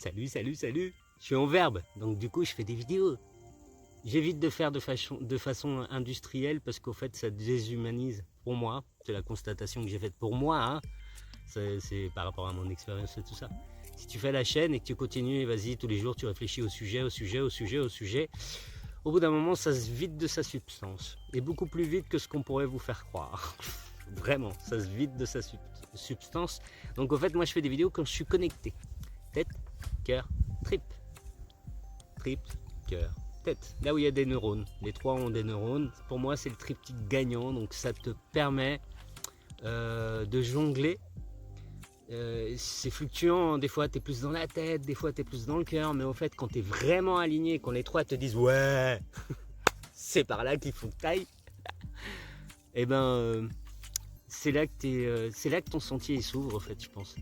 Salut, salut, salut. Je suis en verbe, donc du coup je fais des vidéos. J'évite de faire de façon industrielle parce qu'au fait ça déshumanise pour moi. C'est la constatation que j'ai faite pour moi, hein. C'est par rapport à mon expérience et tout ça. Si tu fais la chaîne et que tu continues et vas-y tous les jours tu réfléchis au sujet, au bout d'un moment ça se vide de sa substance. Et beaucoup plus vite que ce qu'on pourrait vous faire croire. Vraiment, ça se vide de sa substance. Donc au fait moi je fais des vidéos quand je suis connecté. Tête, cœur, trip. Trip, cœur, tête. Là où il y a des neurones. Les trois ont des neurones. Pour moi, c'est le triptyque gagnant. Donc ça te permet de jongler. C'est fluctuant. Des fois, tu es plus dans la tête. Des fois, tu es plus dans le cœur. Mais au fait, quand tu es vraiment aligné, quand les trois te disent « Ouais, c'est par là qu'il faut que tu ailles », et ben, c'est là que ton sentier s'ouvre, en fait, je pense.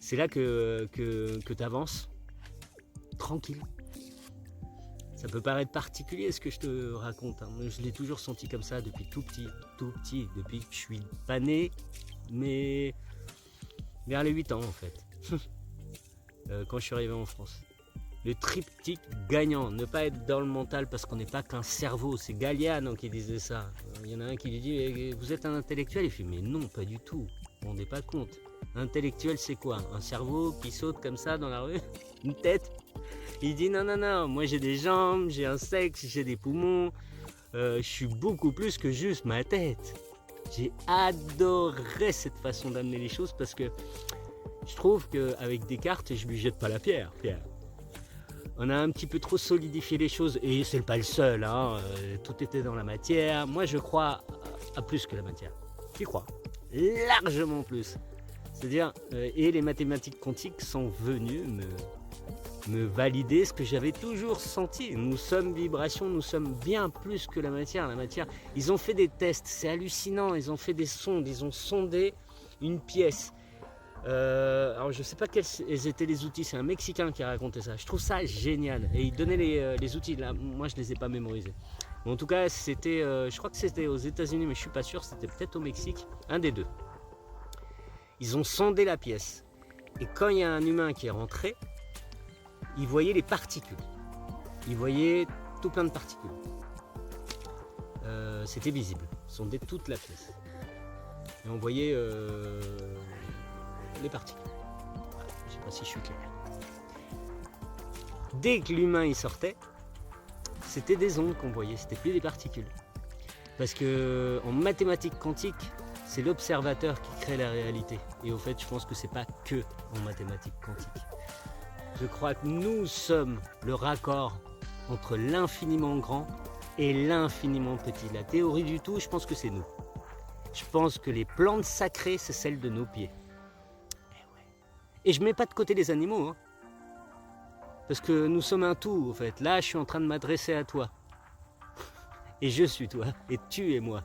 C'est là que tu avances tranquille. Ça peut paraître particulier ce que je te raconte, hein. Je l'ai toujours senti comme ça depuis tout petit, depuis que je suis pas né, mais vers les 8 ans en fait, quand je suis arrivé en France. Le triptyque gagnant, ne pas être dans le mental parce qu'on n'est pas qu'un cerveau, c'est Galliano qui disait ça. Il y en a un qui lui dit « Vous êtes un intellectuel ?» Il fait « Mais non, pas du tout, vous ne vous rendez pas compte. Intellectuel c'est quoi? Un cerveau qui saute comme ça dans la rue? Une tête ?» Il dit non, non, non, moi j'ai des jambes, j'ai un sexe, j'ai des poumons, je suis beaucoup plus que juste ma tête. J'ai adoré cette façon d'amener les choses parce que je trouve qu'avec Descartes, je lui jette pas la pierre. On a un petit peu trop solidifié les choses et c'est pas le seul, hein, tout était dans la matière. Moi je crois à plus que la matière, j'y crois, largement plus. C'est-à-dire, et les mathématiques quantiques sont venues me valider ce que j'avais toujours senti. Nous sommes vibrations, nous sommes bien plus que la matière. La matière, ils ont fait des tests, c'est hallucinant. Ils ont fait des sondes, ils ont sondé une pièce. Alors je sais pas quels étaient les outils, c'est un Mexicain qui a raconté ça. Je trouve ça génial. Et il donnait les outils. Là, moi je les ai pas mémorisés. Mais en tout cas, c'était, je crois que c'était aux États-Unis, mais je suis pas sûr. C'était peut-être au Mexique, un des deux. Ils ont sondé la pièce. Et quand il y a un humain qui est rentré, il voyait les particules. Il voyait tout plein de particules. C'était visible. Ils sondaient toute la pièce. Et on voyait les particules. Voilà, je ne sais pas si je suis clair. Dès que l'humain y sortait, c'était des ondes qu'on voyait, c'était plus des particules. Parce que en mathématiques quantiques, c'est l'observateur qui crée la réalité. Et au fait, je pense que c'est pas que en mathématiques quantiques. Je crois que nous sommes le raccord entre l'infiniment grand et l'infiniment petit. La théorie du tout, je pense que c'est nous. Je pense que les plantes sacrées, c'est celles de nos pieds. Et je ne mets pas de côté les animaux, hein. Parce que nous sommes un tout, en fait. Là, je suis en train de m'adresser à toi. Et je suis toi, et tu es moi.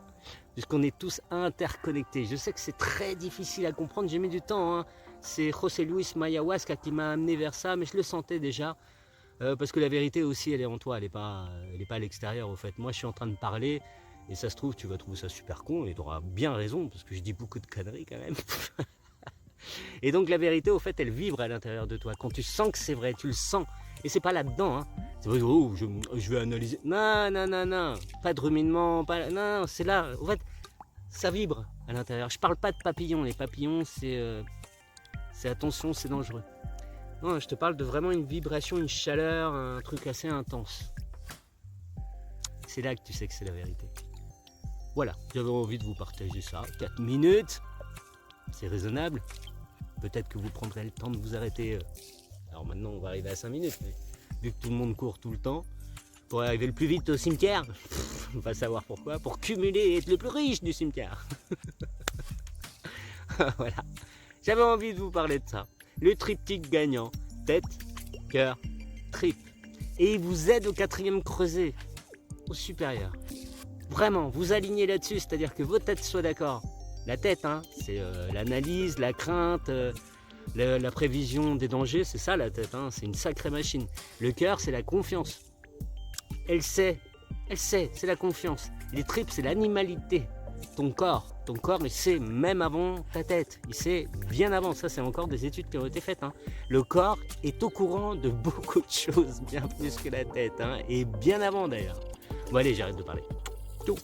Puisqu'on est tous interconnectés. Je sais que c'est très difficile à comprendre, j'ai mis du temps, hein. C'est José Luis Mayahuasca qui m'a amené vers ça, mais je le sentais déjà. Parce que la vérité aussi, elle est en toi, elle n'est pas à l'extérieur, au fait. Moi, je suis en train de parler, et ça se trouve, tu vas trouver ça super con, et tu auras bien raison, parce que je dis beaucoup de conneries quand même. Et donc, la vérité, au fait, elle vibre à l'intérieur de toi. Quand tu sens que c'est vrai, tu le sens. Et c'est pas là-dedans, hein. C'est vrai, oh, je vais analyser. Non, non, non, non. Pas de ruminement, pas... Non, c'est là. En fait, ça vibre à l'intérieur. Je parle pas de papillons. Les papillons, c'est attention, c'est dangereux. Non, je te parle de vraiment une vibration, une chaleur, un truc assez intense. C'est là que tu sais que c'est la vérité. Voilà, j'avais envie de vous partager ça. 4 minutes, c'est raisonnable. Peut-être que vous prendrez le temps de vous arrêter. Alors maintenant, on va arriver à 5 minutes, mais vu que tout le monde court tout le temps, pour arriver le plus vite au cimetière, on va savoir pourquoi, pour cumuler et être le plus riche du cimetière. Voilà. J'avais envie de vous parler de ça. Le triptyque gagnant, tête, cœur, trip. Et il vous aide au 4e creuset, au supérieur. Vraiment, vous alignez là-dessus, c'est-à-dire que votre tête soit d'accord. La tête, hein, c'est l'analyse, la crainte, la prévision des dangers, c'est ça la tête, hein, c'est une sacrée machine. Le cœur, c'est la confiance. Elle sait, c'est la confiance. Les tripes, c'est l'animalité. ton corps il sait même avant ta tête, il sait bien avant, ça c'est encore des études qui ont été faites, hein. Le corps est au courant de beaucoup de choses, bien plus que la tête, hein, et bien avant d'ailleurs. Bon allez, j'arrête de parler. Tout.